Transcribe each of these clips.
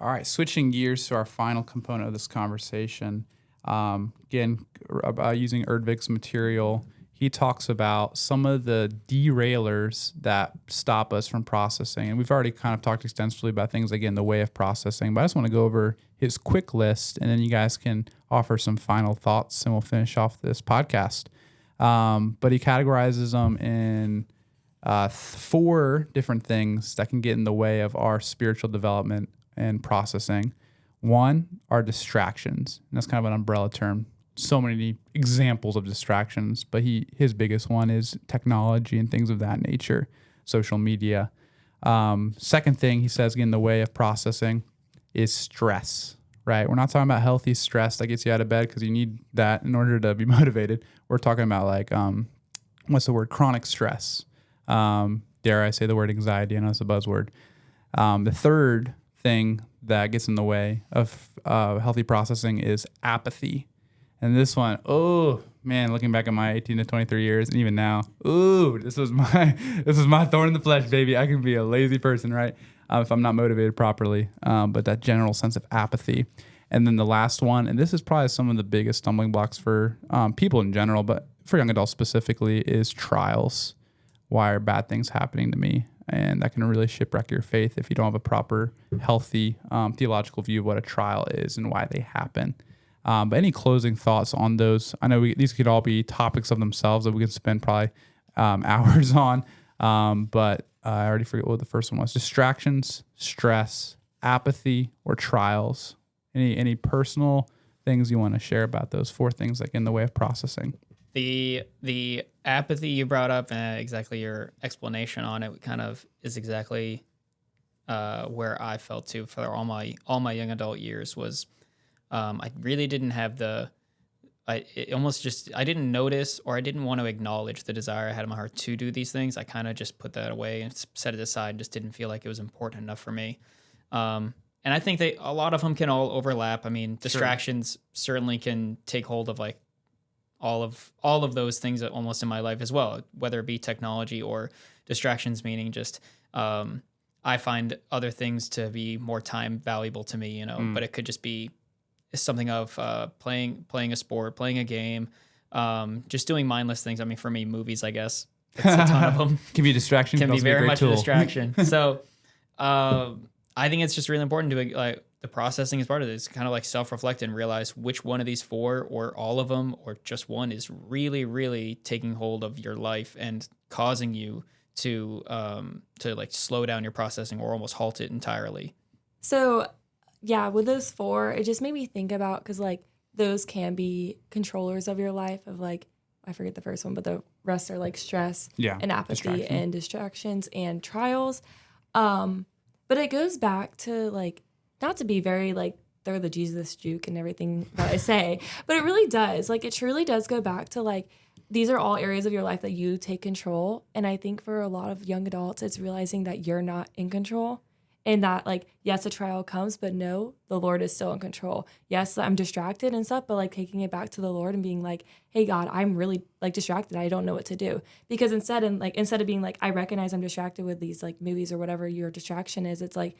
All right, switching gears to our final component of this conversation. Again, using Erdvig's material, he talks about some of the derailers that stop us from processing. And we've already kind of talked extensively about things like in the way of processing, but I just want to go over his quick list, and then you guys can offer some final thoughts, and we'll finish off this podcast. But he categorizes them in 4 different things that can get in the way of our spiritual development and processing. One are distractions, and that's kind of an umbrella term. So many examples of distractions, but his biggest one is technology and things of that nature, social media. Second thing he says get in the way of processing is stress, right? We're not talking about healthy stress that gets you out of bed because you need that in order to be motivated. We're talking about like, what's the word? Chronic stress. Dare I say the word anxiety? I know it's a buzzword. The third thing that gets in the way of healthy processing is apathy. And this one, oh man, looking back at my 18 to 23 years, and even now, this was my thorn in the flesh, baby. I can be a lazy person, right? If I'm not motivated properly. But that general sense of apathy. And then the last one, and this is probably some of the biggest stumbling blocks for people in general, but for young adults specifically, is trials. Why are bad things happening to me? And that can really shipwreck your faith if you don't have a proper, healthy theological view of what a trial is and why they happen. But any closing thoughts on those? I know these could all be topics of themselves that we could spend probably hours on. But I already forget what the first one was. Distractions, stress, apathy, or trials. Any personal things you want to share about those 4 things like in the way of processing? The apathy you brought up and exactly your explanation on it kind of is exactly where I felt too for all my young adult years was I really didn't have I didn't notice or I didn't want to acknowledge the desire I had in my heart to do these things. I kind of just put that away and set it aside and just didn't feel like it was important enough for me. And I think that a lot of them can all overlap. I mean, distractions certainly can take hold of like all of those things almost in my life as well, whether it be technology or distractions, meaning just I find other things to be more time valuable to me, but it could just be something of playing a sport, playing a game, just doing mindless things. I mean, for me, movies, I guess, it's a ton of them. Can be a distraction. Can be very much tool. a distraction. So I think it's just really important to like the processing is part of it. It's kind of like self-reflect and realize which one of these 4 or all of them or just one is really, really taking hold of your life and causing you to like slow down your processing or almost halt it entirely. So yeah, with those 4, it just made me think about, because like those can be controllers of your life of like, I forget the first one, but the rest are like stress and apathy and distractions and trials. But it goes back to like, not to be very like, they're the Jesus juke and everything that I say, but it really does. Like, it truly does go back to like, these are all areas of your life that you take control. And I think for a lot of young adults, it's realizing that you're not in control. And that, like, yes, a trial comes, but no, the Lord is still in control. Yes, I'm distracted and stuff, but, like, taking it back to the Lord and being like, hey, God, I'm really, like, distracted. I don't know what to do. Because instead of being like, I recognize I'm distracted with these, like, movies or whatever your distraction is, it's like,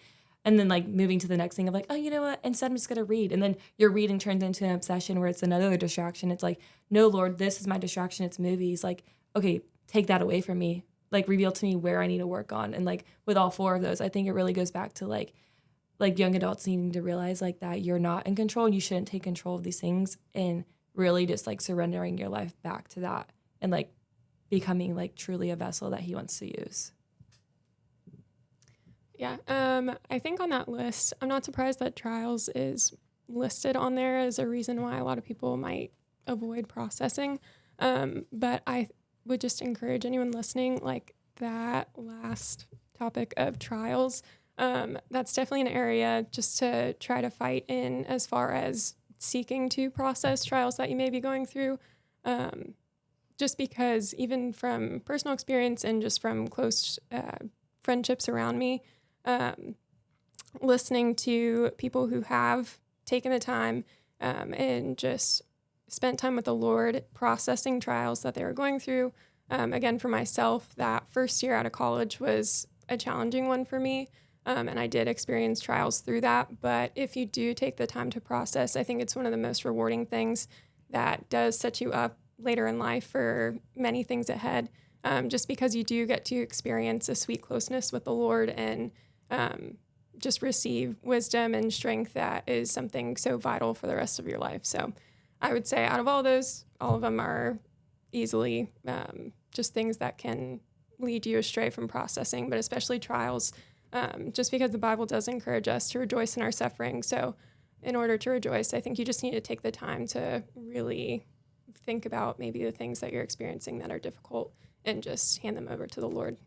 and then, like, moving to the next thing of, like, oh, you know what? Instead, I'm just going to read. And then your reading turns into an obsession where it's another distraction. It's like, no, Lord, this is my distraction. It's movies. Like, okay, take that away from me. Like, reveal to me where I need to work on. And like with all 4 of those, I think it really goes back to like young adults needing to realize like that you're not in control and you shouldn't take control of these things, and really just like surrendering your life back to that and like becoming like truly a vessel that he wants to use. Yeah. I think on that list, I'm not surprised that trials is listed on there as a reason why a lot of people might avoid processing. But I would just encourage anyone listening, like that last topic of trials, that's definitely an area just to try to fight in as far as seeking to process trials that you may be going through. Just because even from personal experience and just from close friendships around me, listening to people who have taken the time and just spent time with the Lord processing trials that they were going through. Again, for myself, that first year out of college was a challenging one for me. And I did experience trials through that. But if you do take the time to process, I think it's one of the most rewarding things that does set you up later in life for many things ahead, just because you do get to experience a sweet closeness with the Lord and just receive wisdom and strength that is something so vital for the rest of your life. So I would say out of all those, all of them are easily just things that can lead you astray from processing, but especially trials, just because the Bible does encourage us to rejoice in our suffering. So in order to rejoice, I think you just need to take the time to really think about maybe the things that you're experiencing that are difficult and just hand them over to the Lord.